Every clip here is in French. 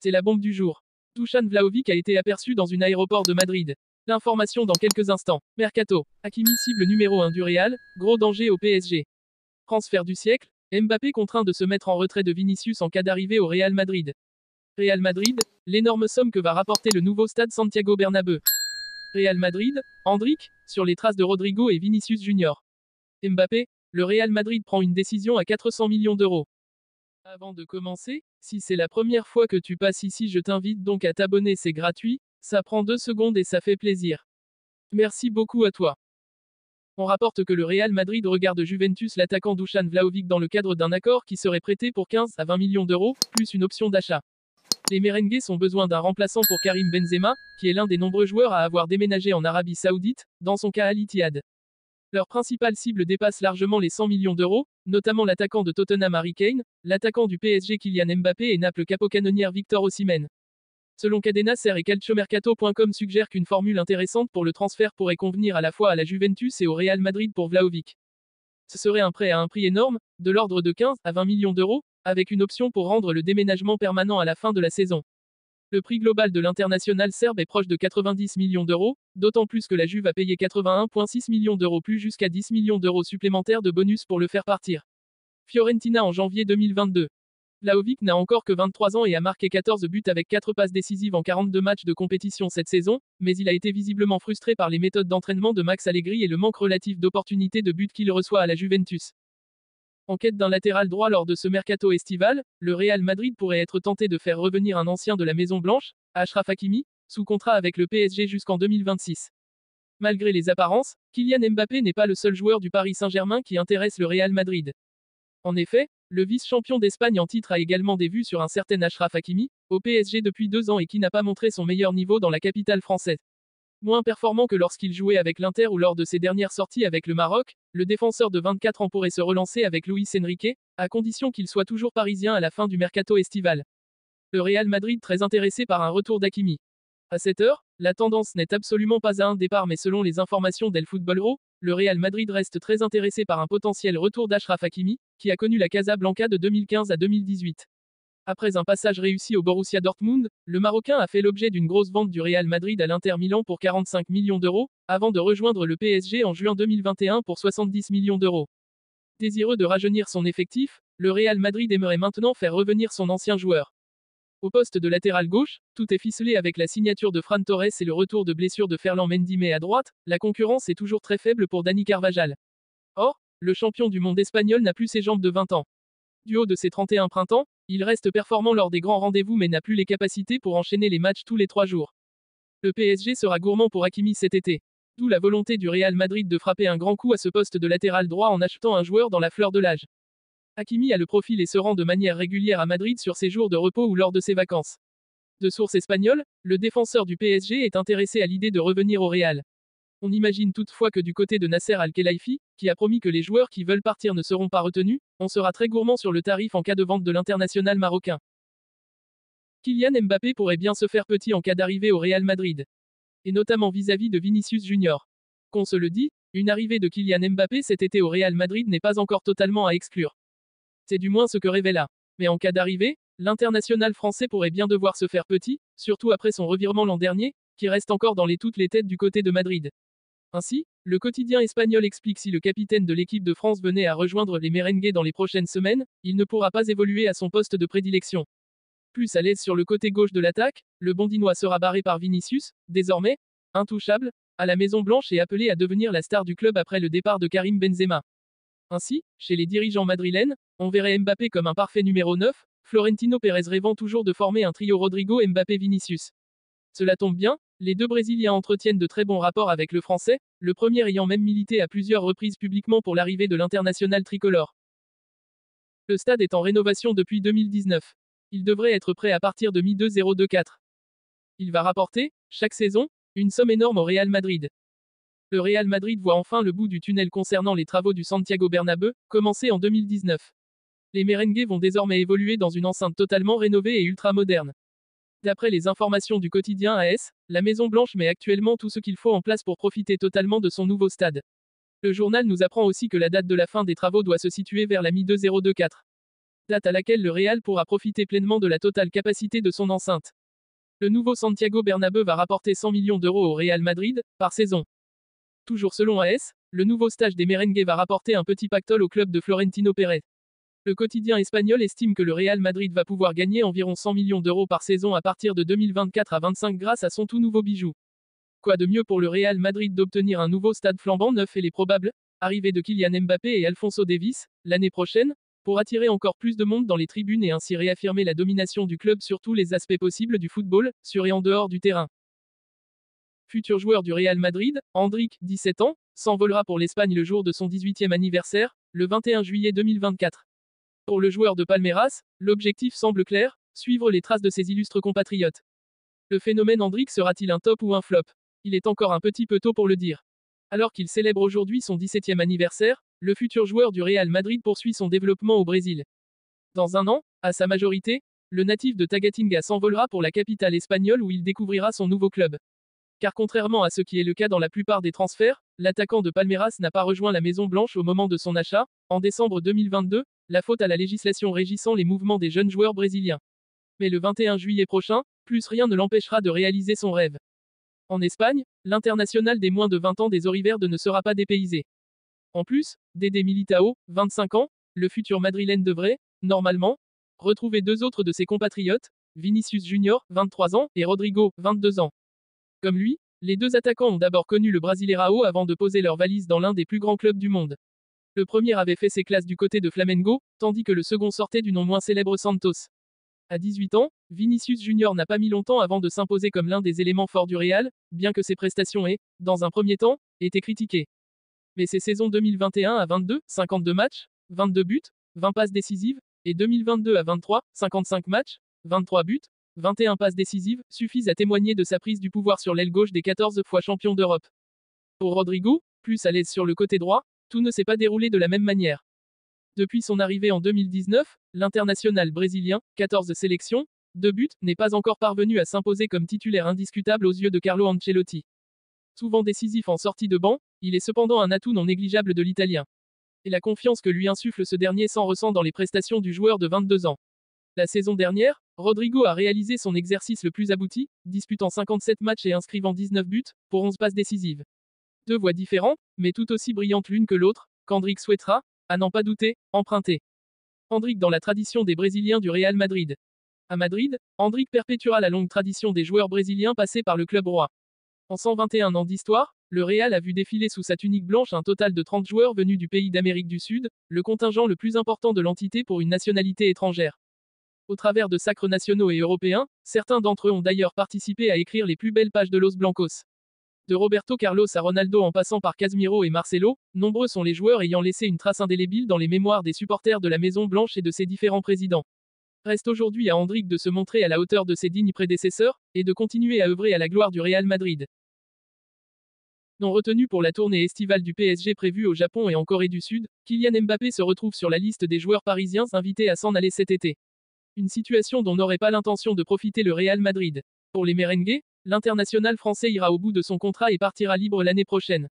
C'est la bombe du jour. Dusan Vlahovic a été aperçu dans un aéroport de Madrid. L'information dans quelques instants. Mercato. Hakimi cible numéro 1 du Real, gros danger au PSG. Transfert du siècle. Mbappé contraint de se mettre en retrait de Vinicius en cas d'arrivée au Real Madrid. Real Madrid, l'énorme somme que va rapporter le nouveau stade Santiago Bernabéu. Real Madrid, Endrick, sur les traces de Rodrigo et Vinicius Junior. Mbappé, le Real Madrid prend une décision à 400 millions d'euros. Avant de commencer, si c'est la première fois que tu passes ici, je t'invite donc à t'abonner, c'est gratuit, ça prend 2 secondes et ça fait plaisir. Merci beaucoup à toi. On rapporte que le Real Madrid regarde Juventus l'attaquant Dusan Vlahovic dans le cadre d'un accord qui serait prêté pour 15 à 20 millions d'euros, plus une option d'achat. Les merengues ont besoin d'un remplaçant pour Karim Benzema, qui est l'un des nombreux joueurs à avoir déménagé en Arabie Saoudite, dans son cas Al Ittihad. Leur principale cible dépasse largement les 100 millions d'euros, notamment l'attaquant de Tottenham Harry Kane, l'attaquant du PSG Kylian Mbappé et Naples capocannonière Victor Osimhen. Selon Cadena Ser et Calciomercato.com suggère qu'une formule intéressante pour le transfert pourrait convenir à la fois à la Juventus et au Real Madrid pour Vlahovic. Ce serait un prêt à un prix énorme, de l'ordre de 15 à 20 millions d'euros, avec une option pour rendre le déménagement permanent à la fin de la saison. Le prix global de l'international serbe est proche de 90 millions d'euros, d'autant plus que la Juve a payé 81,6 millions d'euros plus jusqu'à 10 millions d'euros supplémentaires de bonus pour le faire partir. Fiorentina en janvier 2022. Vlahovic n'a encore que 23 ans et a marqué 14 buts avec 4 passes décisives en 42 matchs de compétition cette saison, mais il a été visiblement frustré par les méthodes d'entraînement de Max Allegri et le manque relatif d'opportunités de but qu'il reçoit à la Juventus. En quête d'un latéral droit lors de ce mercato estival, le Real Madrid pourrait être tenté de faire revenir un ancien de la Maison Blanche, Achraf Hakimi, sous contrat avec le PSG jusqu'en 2026. Malgré les apparences, Kylian Mbappé n'est pas le seul joueur du Paris Saint-Germain qui intéresse le Real Madrid. En effet, le vice-champion d'Espagne en titre a également des vues sur un certain Achraf Hakimi, au PSG depuis 2 ans et qui n'a pas montré son meilleur niveau dans la capitale française. Moins performant que lorsqu'il jouait avec l'Inter ou lors de ses dernières sorties avec le Maroc, le défenseur de 24 ans pourrait se relancer avec Luis Enrique, à condition qu'il soit toujours parisien à la fin du mercato estival. Le Real Madrid très intéressé par un retour d'Hakimi. À cette heure, la tendance n'est absolument pas à un départ, mais selon les informations d'El Fútbol, le Real Madrid reste très intéressé par un potentiel retour d'Achraf Hakimi, qui a connu la Casablanca de 2015 à 2018. Après un passage réussi au Borussia Dortmund, le Marocain a fait l'objet d'une grosse vente du Real Madrid à l'Inter Milan pour 45 millions d'euros, avant de rejoindre le PSG en juin 2021 pour 70 millions d'euros. Désireux de rajeunir son effectif, le Real Madrid aimerait maintenant faire revenir son ancien joueur. Au poste de latéral gauche, tout est ficelé avec la signature de Fran Torres et le retour de blessure de Ferland Mendy, mais à droite, la concurrence est toujours très faible pour Dani Carvajal. Or, le champion du monde espagnol n'a plus ses jambes de 20 ans. Du haut de ses 31 printemps, il reste performant lors des grands rendez-vous mais n'a plus les capacités pour enchaîner les matchs tous les 3 jours. Le PSG sera gourmand pour Hakimi cet été. D'où la volonté du Real Madrid de frapper un grand coup à ce poste de latéral droit en achetant un joueur dans la fleur de l'âge. Hakimi a le profil et se rend de manière régulière à Madrid sur ses jours de repos ou lors de ses vacances. De source espagnole, le défenseur du PSG est intéressé à l'idée de revenir au Real. On imagine toutefois que du côté de Nasser Al-Khelaifi, qui a promis que les joueurs qui veulent partir ne seront pas retenus, on sera très gourmand sur le tarif en cas de vente de l'international marocain. Kylian Mbappé pourrait bien se faire petit en cas d'arrivée au Real Madrid. Et notamment vis-à-vis de Vinicius Junior. Qu'on se le dit, une arrivée de Kylian Mbappé cet été au Real Madrid n'est pas encore totalement à exclure. C'est du moins ce que révéla. Mais en cas d'arrivée, l'international français pourrait bien devoir se faire petit, surtout après son revirement l'an dernier, qui reste encore dans toutes les têtes du côté de Madrid. Ainsi, le quotidien espagnol explique si le capitaine de l'équipe de France venait à rejoindre les merengues dans les prochaines semaines, il ne pourra pas évoluer à son poste de prédilection. Plus à l'aise sur le côté gauche de l'attaque, le Bondinois sera barré par Vinicius, désormais intouchable, à la Maison Blanche et appelé à devenir la star du club après le départ de Karim Benzema. Ainsi, chez les dirigeants madrilènes, on verrait Mbappé comme un parfait numéro 9, Florentino Pérez rêvant toujours de former un trio Rodrigo Mbappé-Vinicius. Cela tombe bien, les deux Brésiliens entretiennent de très bons rapports avec le Français, le premier ayant même milité à plusieurs reprises publiquement pour l'arrivée de l'international tricolore. Le stade est en rénovation depuis 2019. Il devrait être prêt à partir de mi-2024. Il va rapporter, chaque saison, une somme énorme au Real Madrid. Le Real Madrid voit enfin le bout du tunnel concernant les travaux du Santiago Bernabéu, commencés en 2019. Les merengues vont désormais évoluer dans une enceinte totalement rénovée et ultra moderne. D'après les informations du quotidien AS, la Maison Blanche met actuellement tout ce qu'il faut en place pour profiter totalement de son nouveau stade. Le journal nous apprend aussi que la date de la fin des travaux doit se situer vers la mi-2024. date à laquelle le Real pourra profiter pleinement de la totale capacité de son enceinte. Le nouveau Santiago Bernabéu va rapporter 100 millions d'euros au Real Madrid, par saison. Toujours selon AS, le nouveau stage des merengues va rapporter un petit pactole au club de Florentino Pérez. Le quotidien espagnol estime que le Real Madrid va pouvoir gagner environ 100 millions d'euros par saison à partir de 2024 à 25 grâce à son tout nouveau bijou. Quoi de mieux pour le Real Madrid d'obtenir un nouveau stade flambant neuf et les probables arrivées de Kylian Mbappé et Alphonso Davies, l'année prochaine, pour attirer encore plus de monde dans les tribunes et ainsi réaffirmer la domination du club sur tous les aspects possibles du football, sur et en dehors du terrain. Futur joueur du Real Madrid, Endrick, 17 ans, s'envolera pour l'Espagne le jour de son 18e anniversaire, le 21 juillet 2024. Pour le joueur de Palmeiras, l'objectif semble clair, suivre les traces de ses illustres compatriotes. Le phénomène Endrick sera-t-il un top ou un flop? Il est encore un petit peu tôt pour le dire. Alors qu'il célèbre aujourd'hui son 17e anniversaire, le futur joueur du Real Madrid poursuit son développement au Brésil. Dans un an, à sa majorité, le natif de Taguatinga s'envolera pour la capitale espagnole où il découvrira son nouveau club. Car contrairement à ce qui est le cas dans la plupart des transferts, l'attaquant de Palmeiras n'a pas rejoint la Maison Blanche au moment de son achat, en décembre 2022, la faute à la législation régissant les mouvements des jeunes joueurs brésiliens. Mais le 21 juillet prochain, plus rien ne l'empêchera de réaliser son rêve. En Espagne, l'international des moins de 20 ans des Oriverdes ne sera pas dépaysé. En plus, Dédé Militao, 25 ans, le futur madrilène devrait, normalement, retrouver deux autres de ses compatriotes, Vinicius Junior, 23 ans, et Rodrigo, 22 ans. Comme lui, les deux attaquants ont d'abord connu le Brasileirao avant de poser leurs valises dans l'un des plus grands clubs du monde. Le premier avait fait ses classes du côté de Flamengo, tandis que le second sortait du non moins célèbre Santos. À 18 ans, Vinicius Junior n'a pas mis longtemps avant de s'imposer comme l'un des éléments forts du Real, bien que ses prestations aient, dans un premier temps, été critiquées. Mais ses saisons 2021 à 22, 52 matchs, 22 buts, 20 passes décisives, et 2022 à 23, 55 matchs, 23 buts, 21 passes décisives, suffisent à témoigner de sa prise du pouvoir sur l'aile gauche des 14 fois champions d'Europe. Pour Rodrigo, plus à l'aise sur le côté droit, tout ne s'est pas déroulé de la même manière. Depuis son arrivée en 2019, l'international brésilien, 14 sélections, 2 buts, n'est pas encore parvenu à s'imposer comme titulaire indiscutable aux yeux de Carlo Ancelotti. Souvent décisif en sortie de banc, il est cependant un atout non négligeable de l'Italien. Et la confiance que lui insuffle ce dernier s'en ressent dans les prestations du joueur de 22 ans. La saison dernière, Rodrigo a réalisé son exercice le plus abouti, disputant 57 matchs et inscrivant 19 buts, pour 11 passes décisives. Deux voies différentes, mais tout aussi brillantes l'une que l'autre, qu'Endrick souhaitera, à n'en pas douter, emprunter. Endrick dans la tradition des Brésiliens du Real Madrid. À Madrid, Endrick perpétuera la longue tradition des joueurs brésiliens passés par le club roi. En 121 ans d'histoire, le Real a vu défiler sous sa tunique blanche un total de 30 joueurs venus du pays d'Amérique du Sud, le contingent le plus important de l'entité pour une nationalité étrangère. Au travers de sacres nationaux et européens, certains d'entre eux ont d'ailleurs participé à écrire les plus belles pages de Los Blancos. De Roberto Carlos à Ronaldo en passant par Casemiro et Marcelo, nombreux sont les joueurs ayant laissé une trace indélébile dans les mémoires des supporters de la Maison Blanche et de ses différents présidents. Reste aujourd'hui à Endrick de se montrer à la hauteur de ses dignes prédécesseurs, et de continuer à œuvrer à la gloire du Real Madrid. Non retenu pour la tournée estivale du PSG prévue au Japon et en Corée du Sud, Kylian Mbappé se retrouve sur la liste des joueurs parisiens invités à s'en aller cet été. Une situation dont n'aurait pas l'intention de profiter le Real Madrid. Pour les merengues, l'international français ira au bout de son contrat et partira libre l'année prochaine.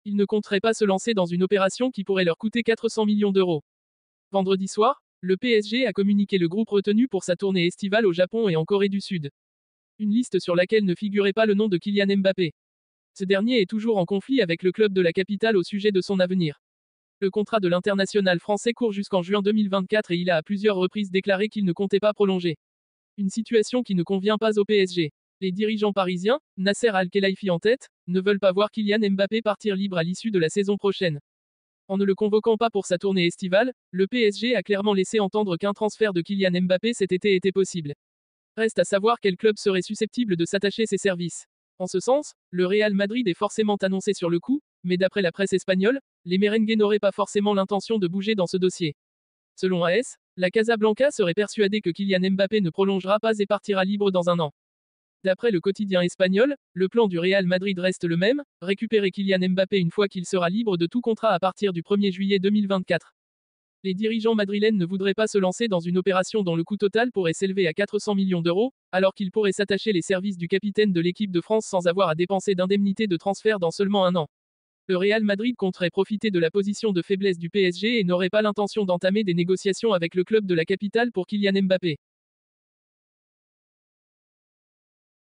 Il ne compterait pas se lancer dans une opération qui pourrait leur coûter 400 millions d'euros. Vendredi soir, le PSG a communiqué le groupe retenu pour sa tournée estivale au Japon et en Corée du Sud. Une liste sur laquelle ne figurait pas le nom de Kylian Mbappé. Ce dernier est toujours en conflit avec le club de la capitale au sujet de son avenir. Le contrat de l'international français court jusqu'en juin 2024 et il a à plusieurs reprises déclaré qu'il ne comptait pas prolonger. Une situation qui ne convient pas au PSG. Les dirigeants parisiens, Nasser Al-Khelaifi en tête, ne veulent pas voir Kylian Mbappé partir libre à l'issue de la saison prochaine. En ne le convoquant pas pour sa tournée estivale, le PSG a clairement laissé entendre qu'un transfert de Kylian Mbappé cet été était possible. Reste à savoir quel club serait susceptible de s'attacher ses services. En ce sens, le Real Madrid est forcément annoncé sur le coup, mais d'après la presse espagnole, les merengues n'auraient pas forcément l'intention de bouger dans ce dossier. Selon AS, la Casablanca serait persuadée que Kylian Mbappé ne prolongera pas et partira libre dans un an. D'après le quotidien espagnol, le plan du Real Madrid reste le même, récupérer Kylian Mbappé une fois qu'il sera libre de tout contrat à partir du 1er juillet 2024. Les dirigeants madrilènes ne voudraient pas se lancer dans une opération dont le coût total pourrait s'élever à 400 millions d'euros, alors qu'ils pourraient s'attacher les services du capitaine de l'équipe de France sans avoir à dépenser d'indemnité de transfert dans seulement un an. Le Real Madrid compterait profiter de la position de faiblesse du PSG et n'aurait pas l'intention d'entamer des négociations avec le club de la capitale pour Kylian Mbappé.